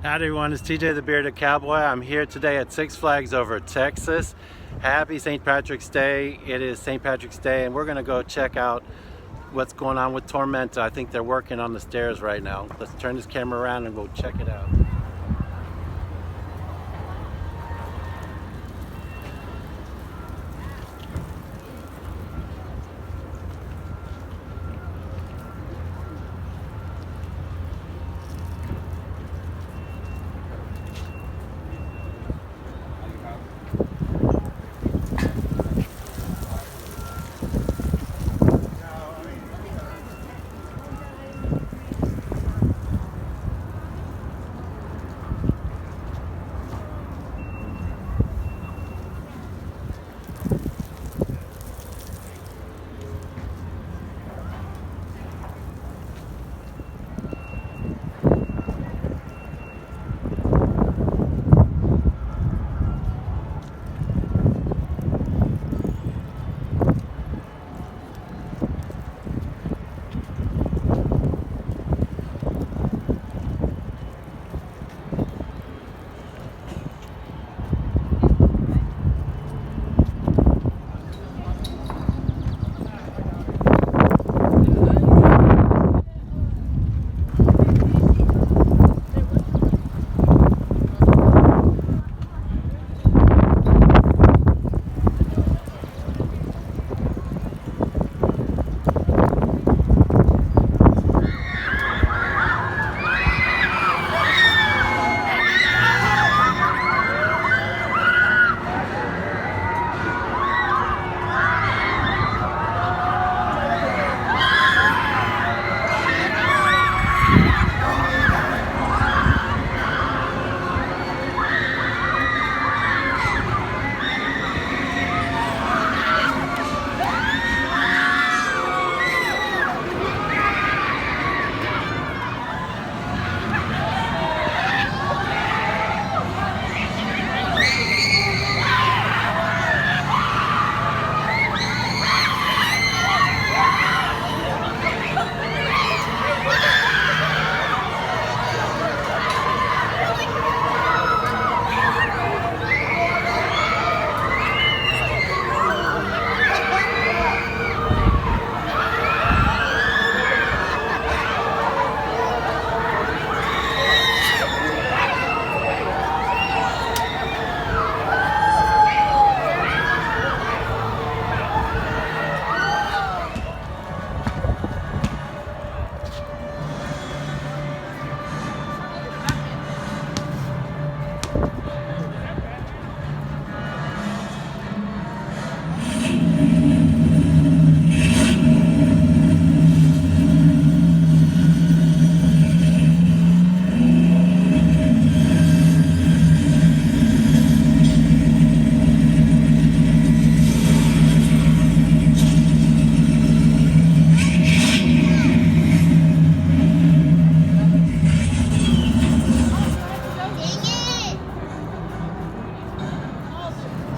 Howdy everyone, it's TJ the Bearded Cowboy. I'm here today at Six Flags over Texas. Happy St. Patrick's Day. It is St. Patrick's Day and we're going to go check out what's going on with Tormenta. I think they're working on the stairs right now. Let's turn this camera around and go check it out.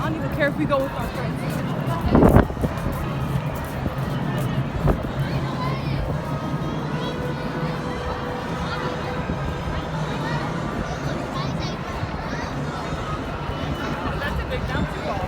I don't even care if we go with our friends. That's a big bouncy ball.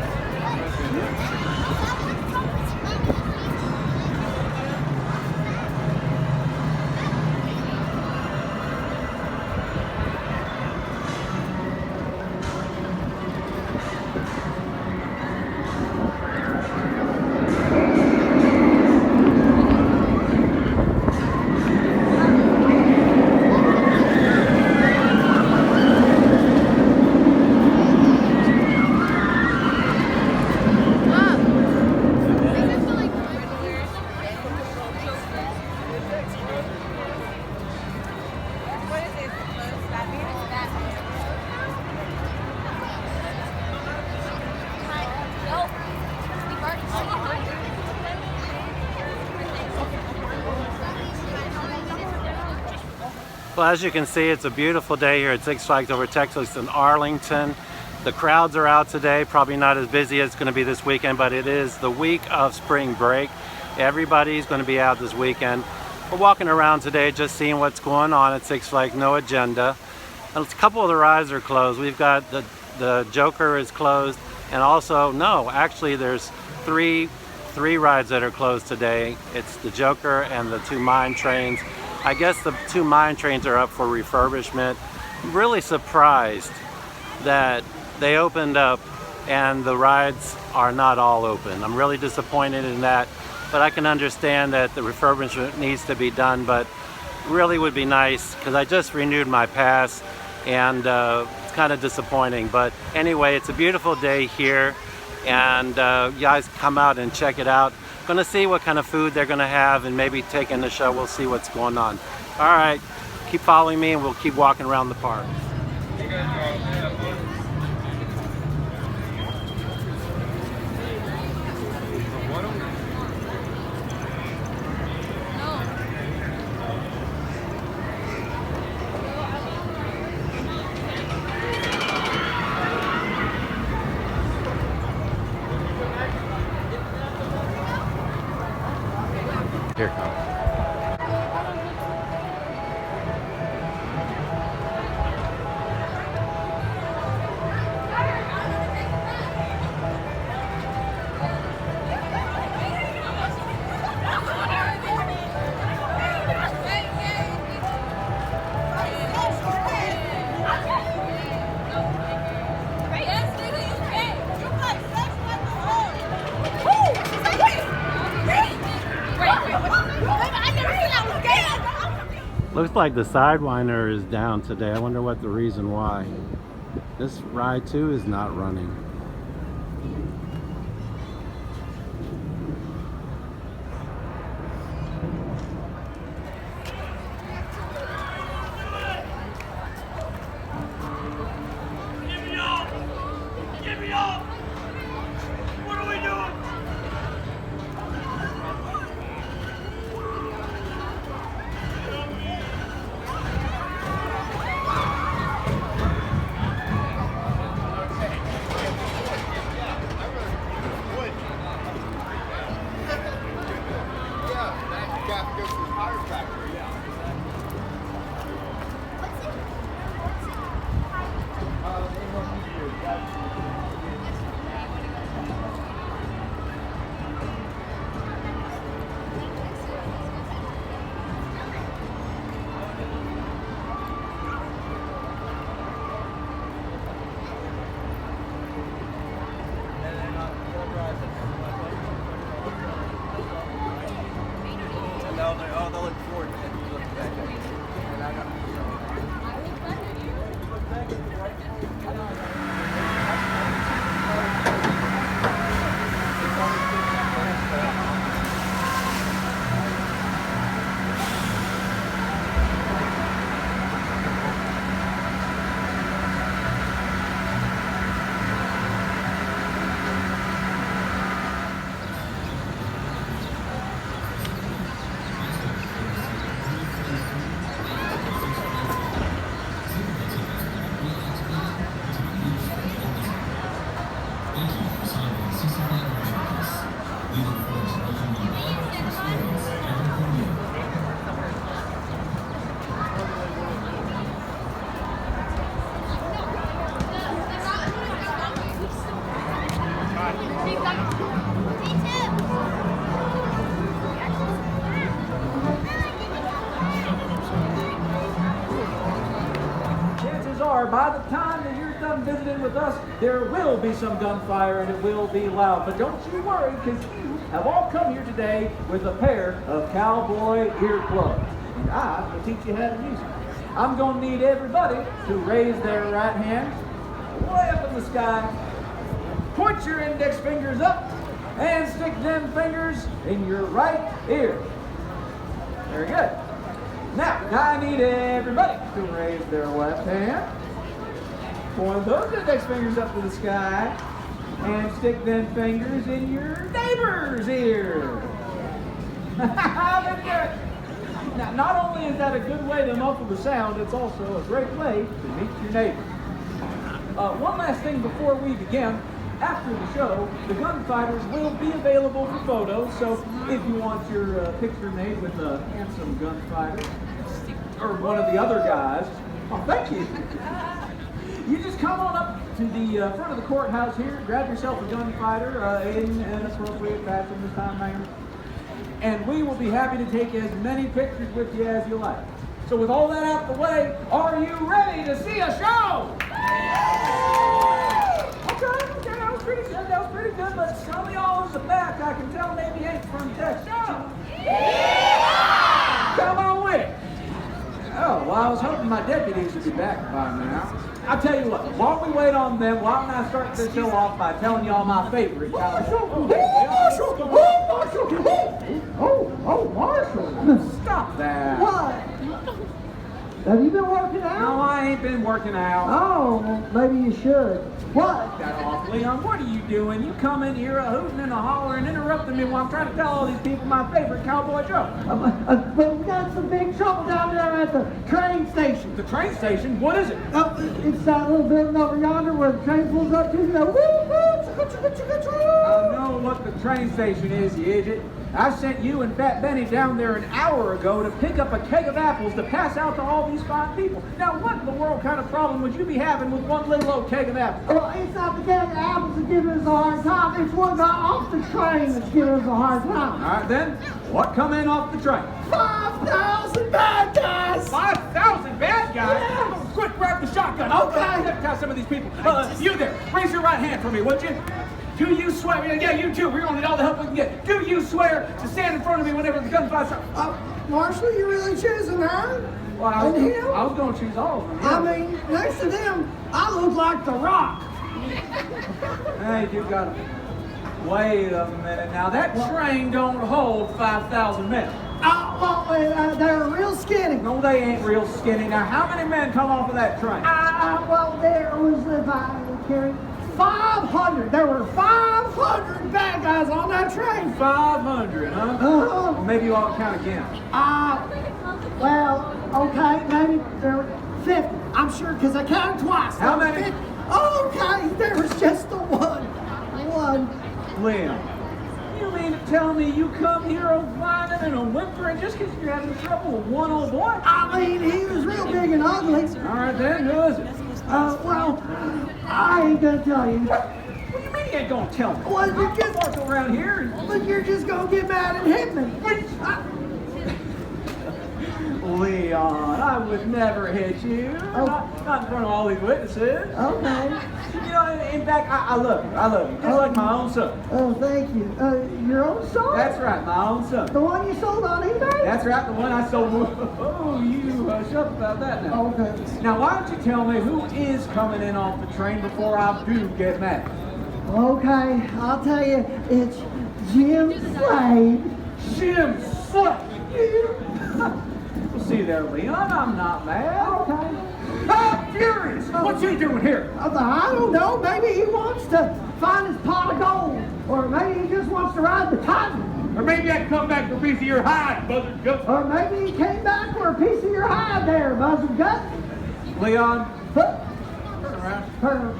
Well, as you can see, it's a beautiful day here at Six Flags over Texas in Arlington. The crowds are out today, probably not as busy as it's going to be this weekend, but it is the week of spring break. Everybody's going to be out this weekend. We're walking around today just seeing what's going on at Six Flags, no agenda. A couple of the rides are closed. We've got the Joker is closed, and also, no, actually there's three rides that are closed today. It's the Joker and the 2 mine trains. I guess the 2 mine trains are up for refurbishment. I'm really surprised that they opened up and the rides are not all open. I'm really disappointed in that, but I can understand that the refurbishment needs to be done, but really would be nice because I just renewed my pass, and it's kind of disappointing. But anyway, it's a beautiful day here, and you guys come out and check it out. Gonna see what kind of food they're gonna have and maybe take in the show. We'll see what's going on. All right, keep following me and we'll keep walking around the park. Here it comes. Looks like the Sidewinder is down today. I wonder what the reason why. This ride too is not running. Give me up! What are we doing? They'll look forward to it. Look back at it. And I got by the time that you're done visiting with us, there will be some gunfire and it will be loud. But don't you worry, because you have all come here today with a pair of Cowboy earplugs. And I will teach you how to use them. I'm going to need everybody to raise their right hand way up in the sky. Point your index fingers up and stick them fingers in your right ear. Very good. Now, I need everybody to raise their left hand. Point those index fingers up to the sky and stick them fingers in your neighbor's ear. Very good. Now, not only is that a good way to muffle the sound, it's also a great way to meet your neighbor. One last thing before we begin. After the show, the gunfighters will be available for photos, so if you want your picture made with a handsome gunfighter, or one of the other guys, Oh, thank you. You just come on up to the front of the courthouse here, grab yourself a gunfighter in an appropriate fashion this time, ma'am. And we will be happy to take as many pictures with you as you like. So with all that out of the way, are you ready to see a show? Okay, that was pretty good, but some of y'all in the back, I can tell maybe ain't from Texas. Come on with it. Oh, well, I was hoping my deputies would be back by now. I'll tell you what, while we wait on them, why don't I start this show off by telling y'all my favorite Marshall! Oh, Marshall! Stop that! What? Have you been working out? No, I ain't been working out. Oh, well, maybe you should. What? That off, Leon. What are you doing? You come in here hooting and hollering, interrupting me while I'm trying to tell all these people my favorite cowboy joke. But we got some big trouble down there at the train station. The train station? What is it? It's that little building over yonder where the train pulls up to. You know, woo, woo, chugga, chugga, chugga, chugga. I know what the train station is, you idiot. I sent you and Fat Benny down there an hour ago to pick up a keg of apples to pass out to all these fine people. Now, what in the world kind of problem would you be having with one little old keg of apples? Well, it's not the keg of apples that's giving us a hard time. It's one guy off the train that's giving us a hard time. All right, then. What come in off the train? 5,000 bad guys! 5,000 bad guys? Yeah. Quick, grab the shotgun. Okay. Hypnotize some of these people. You there, raise your right hand for me, would you? Do you swear? Yeah, you too. We're going to need all the help we can get. Do you swear to stand in front of me whenever the gunfire starts? Marshall, you really choosing her? Well, I And him? was going to choose all of them. Yeah. I mean, next to them, I look like The Rock. Hey, you got to wait a minute now. That train don't hold 5,000 men. They're real skinny. No, they ain't real skinny. Now, how many men come off of that train? Well, there was, if I carry 500. There were 500 bad guys on that train. 500, huh? Uh-huh. Maybe you ought to count again. Well, okay, maybe there were 50. I'm sure, because I counted twice. How many? 50. Okay, there was just the one. Liam, you mean to tell me you come here a whining and a whimpering just because you're having trouble with one old boy? I mean, he was real big and ugly. All right, then, who is it? Well, I ain't gonna tell you. What do you mean you ain't gonna tell me? Well, you just walk around here. But you're just gonna get mad and hit me. Leon, I would never hit you. Not in front of all these witnesses. Okay. You know, in fact, I love you. I love you. Just like my own son. Oh, thank you. Your own son? That's right, my own son. The one you sold on eBay? That's right, the one I sold. Oh, you shut up about that now. Okay. Now, why don't you tell me who is coming in off the train before I do get mad? Okay, I'll tell you, it's Jim Slade. Jim Slade! Well, see there, Leon, I'm not mad. Okay. I'm furious! What's he doing here? I don't know, maybe he wants to find his pot of gold. Or maybe he just wants to ride the titan. Or maybe I can come back for a piece of your hide, buzzard gut. Or maybe he came back for a piece of your hide there, buzzard gut. Leon, Huh? turn around.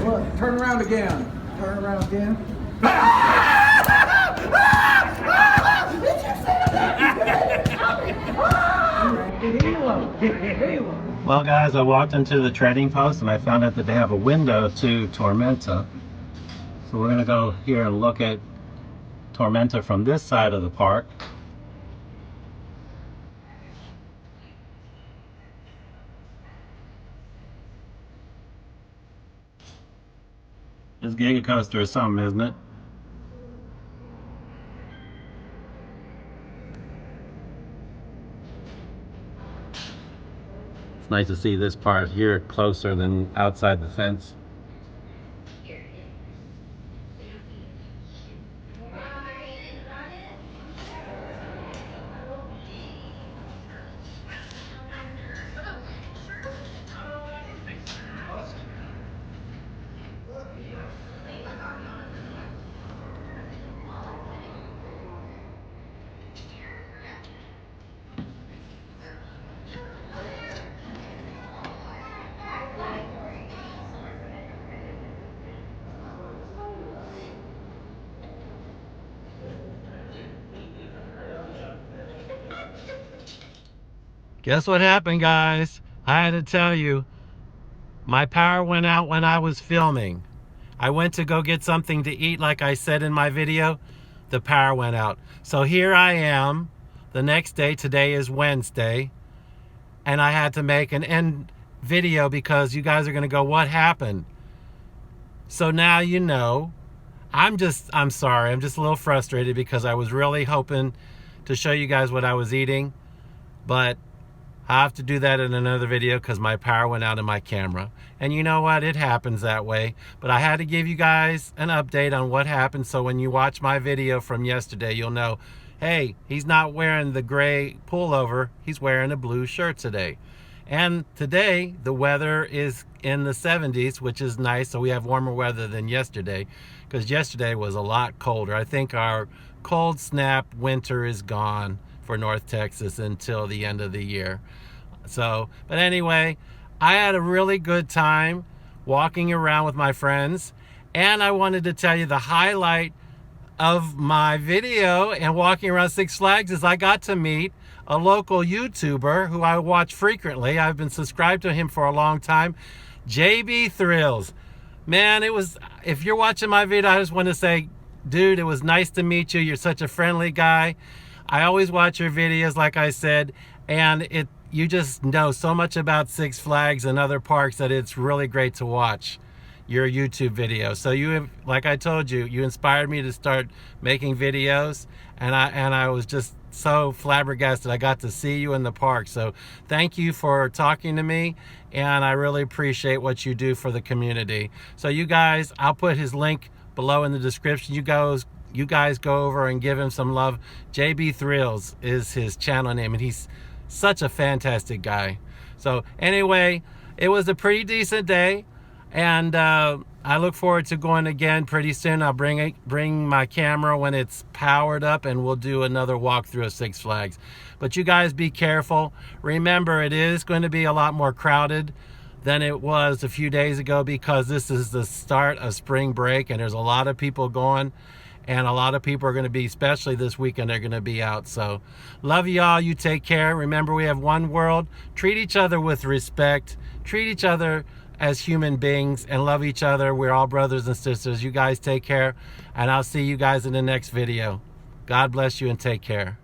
What? Turn around again. Turn around again. Well guys, I walked into the trading post and I found out that they have a window to Tormenta. So we're gonna go here and look at Tormenta from this side of the park. This Giga Coaster is something, isn't it? It's nice to see this part here closer than outside the fence. Guess what happened, guys? I had to tell you, my power went out when I was filming. I went to go get something to eat, like I said in my video. The power went out. So here I am, the next day. Today is Wednesday. And I had to make an end video because you guys are going to go, what happened? So now you know. I'm sorry. I'm just a little frustrated because I was really hoping to show you guys what I was eating. But I have to do that in another video because my power went out in my camera. And you know what? It happens that way. But I had to give you guys an update on what happened. So when you watch my video from yesterday, you'll know, hey, he's not wearing the gray pullover. He's wearing a blue shirt today. And today, the weather is in the 70s, which is nice. So we have warmer weather than yesterday, because yesterday was a lot colder. I think our cold snap winter is gone for North Texas until the end of the year. So, but anyway, I had a really good time walking around with my friends. And I wanted to tell you the highlight of my video and walking around Six Flags is I got to meet a local YouTuber who I watch frequently. I've been subscribed to him for a long time, JB Thrills. Man, it was, if you're watching my video, I just want to say, dude, it was nice to meet you. You're such a friendly guy. I always watch your videos, like I said, and you just know so much about Six Flags and other parks that it's really great to watch your YouTube videos. So you have, like I told you, you inspired me to start making videos, and I was just so flabbergasted I got to see you in the park. So thank you for talking to me, and I really appreciate what you do for the community. So you guys, I'll put his link below in the description. You guys go over and give him some love. JB Thrills is his channel name, and he's such a fantastic guy. So anyway, it was a pretty decent day, and I look forward to going again pretty soon. I'll bring my camera when it's powered up, and we'll do another walkthrough of Six Flags. But you guys be careful. Remember, it is going to be a lot more crowded than it was a few days ago because this is the start of spring break, and there's a lot of people going, and a lot of people are going to be, especially this weekend, they're going to be out. So love you all. You take care. Remember, we have one world. Treat each other with respect. Treat each other as human beings and love each other. We're all brothers and sisters. You guys take care, and I'll see you guys in the next video. God bless you and take care.